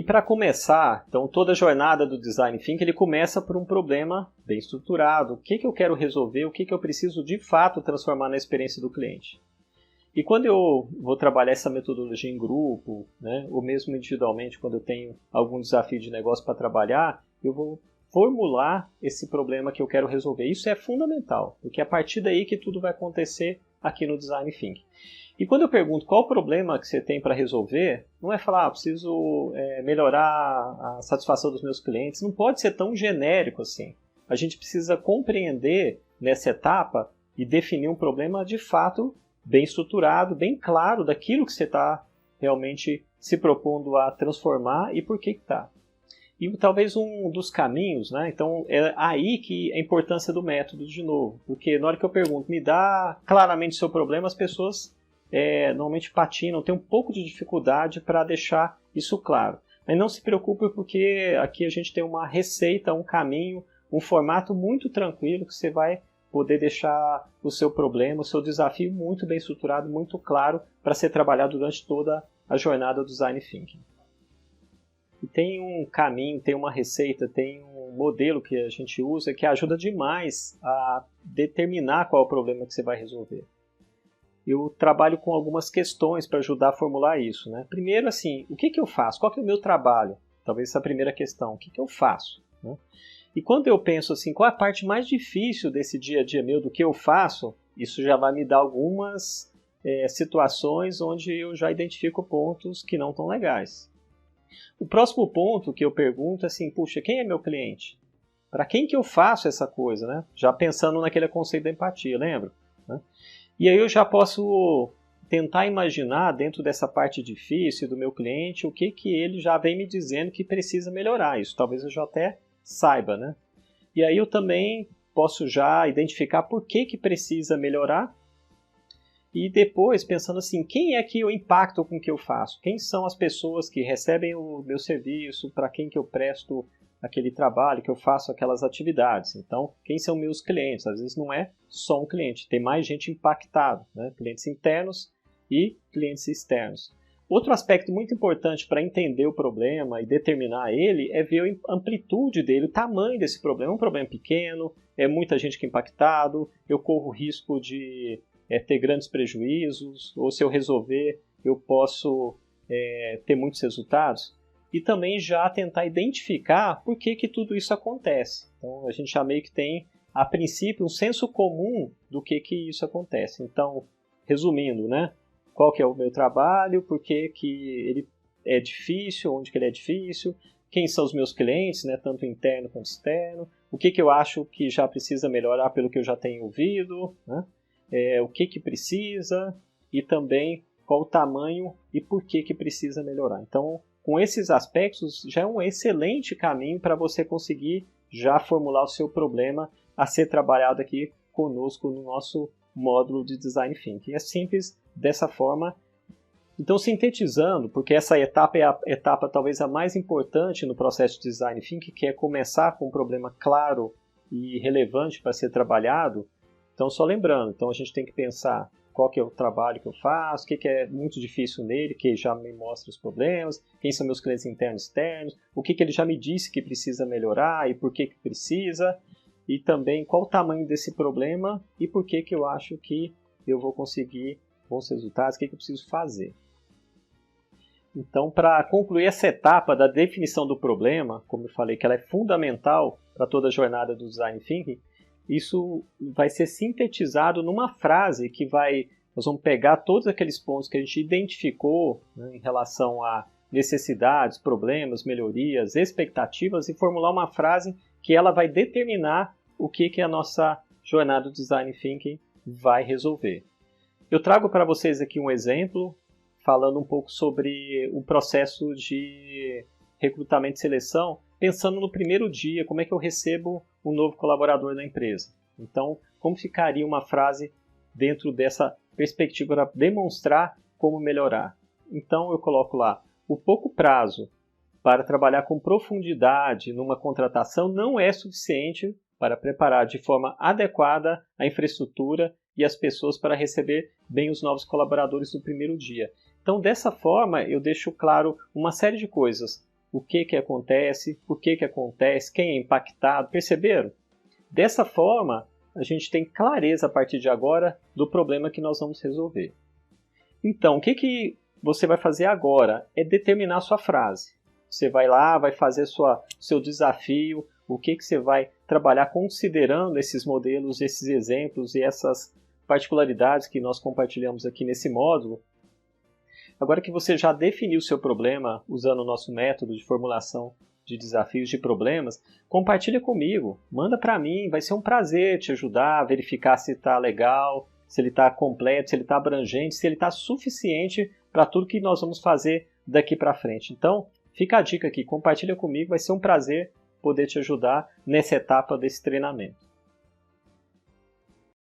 para começar, então toda a jornada do Design Thinking ele começa por um problema bem estruturado. O que eu quero resolver, o que eu preciso de fato transformar na experiência do cliente. E quando eu vou trabalhar essa metodologia em grupo, né, ou mesmo individualmente, quando eu tenho algum desafio de negócio para trabalhar, eu vou formular esse problema que eu quero resolver. Isso é fundamental, porque é a partir daí que tudo vai acontecer aqui no Design Thinking. E quando eu pergunto qual o problema que você tem para resolver, não é falar, preciso melhorar a satisfação dos meus clientes. Não pode ser tão genérico assim. A gente precisa compreender nessa etapa e definir um problema de fato bem estruturado, bem claro daquilo que você está realmente se propondo a transformar e por que está. E talvez um dos caminhos, né? Então é aí que a importância do método de novo. Porque na hora que eu pergunto, me dá claramente o seu problema, as pessoas normalmente patinam, tem um pouco de dificuldade para deixar isso claro. Mas não se preocupe porque aqui a gente tem uma receita, um caminho, um formato muito tranquilo que você vai poder deixar o seu problema, o seu desafio muito bem estruturado, muito claro para ser trabalhado durante toda a jornada do Design Thinking. E tem um caminho, tem uma receita, tem um modelo que a gente usa que ajuda demais a determinar qual é o problema que você vai resolver. Eu trabalho com algumas questões para ajudar a formular isso, né? Primeiro, assim, o que eu faço? Qual que é o meu trabalho? Talvez essa é a primeira questão. O que eu faço? Né? E quando eu penso assim, qual é a parte mais difícil desse dia a dia meu do que eu faço? Isso já vai me dar algumas situações onde eu já identifico pontos que não estão legais. O próximo ponto que eu pergunto é assim, puxa, quem é meu cliente? Para quem que eu faço essa coisa, né? Já pensando naquele conceito da empatia, lembra? Né? E aí eu já posso tentar imaginar dentro dessa parte difícil do meu cliente o que ele já vem me dizendo que precisa melhorar. Isso talvez eu já até saiba, né? E aí eu também posso já identificar por que precisa melhorar e depois pensando assim, quem é que eu impacto com o que eu faço? Quem são as pessoas que recebem o meu serviço, para quem que eu presto aquele trabalho, que eu faço aquelas atividades. Então, quem são meus clientes? Às vezes não é só um cliente, tem mais gente impactada, né? Clientes internos e clientes externos. Outro aspecto muito importante para entender o problema e determinar ele é ver a amplitude dele, o tamanho desse problema. É um problema pequeno, é muita gente que é impactado, eu corro o risco de ter grandes prejuízos, ou se eu resolver, eu posso ter muitos resultados. E também já tentar identificar por que tudo isso acontece. Então, a gente já meio que tem, a princípio, um senso comum do que isso acontece. Então, resumindo, né? Qual que é o meu trabalho, por que ele é difícil, onde que ele é difícil, quem são os meus clientes, né? Tanto interno quanto externo, o que eu acho que já precisa melhorar pelo que eu já tenho ouvido, né? O que precisa e também qual o tamanho e por que precisa melhorar. Então, com esses aspectos, já é um excelente caminho para você conseguir já formular o seu problema a ser trabalhado aqui conosco no nosso módulo de Design Thinking. É simples dessa forma. Então, sintetizando, porque essa etapa é a etapa talvez a mais importante no processo de Design Thinking, que é começar com um problema claro e relevante para ser trabalhado. Então, só lembrando, então a gente tem que pensar qual que é o trabalho que eu faço, o que é muito difícil nele, que já me mostra os problemas, quem são meus clientes internos e externos, o que ele já me disse que precisa melhorar e por que precisa, e também qual o tamanho desse problema e por que eu acho que eu vou conseguir bons resultados, o que eu preciso fazer. Então, para concluir essa etapa da definição do problema, como eu falei que ela é fundamental para toda a jornada do Design Thinking, isso vai ser sintetizado numa frase que nós vamos pegar todos aqueles pontos que a gente identificou, né, em relação a necessidades, problemas, melhorias, expectativas e formular uma frase que ela vai determinar o que a nossa jornada do Design Thinking vai resolver. Eu trago para vocês aqui um exemplo falando um pouco sobre o processo de recrutamento e seleção, pensando no primeiro dia, como é que eu recebo um novo colaborador da empresa. Então, como ficaria uma frase dentro dessa perspectiva para demonstrar como melhorar? Então, eu coloco lá, o pouco prazo para trabalhar com profundidade numa contratação não é suficiente para preparar de forma adequada a infraestrutura e as pessoas para receber bem os novos colaboradores no primeiro dia. Então, dessa forma, eu deixo claro uma série de coisas. o que acontece, por que acontece, quem é impactado, perceberam? Dessa forma, a gente tem clareza a partir de agora do problema que nós vamos resolver. Então, o que você vai fazer agora é determinar a sua frase. Você vai lá, vai fazer seu desafio, o que você vai trabalhar considerando esses modelos, esses exemplos e essas particularidades que nós compartilhamos aqui nesse módulo. Agora que você já definiu o seu problema usando o nosso método de formulação de desafios de problemas, compartilha comigo, manda para mim, vai ser um prazer te ajudar a verificar se está legal, se ele está completo, se ele está abrangente, se ele está suficiente para tudo que nós vamos fazer daqui para frente. Então, fica a dica aqui, compartilha comigo, vai ser um prazer poder te ajudar nessa etapa desse treinamento.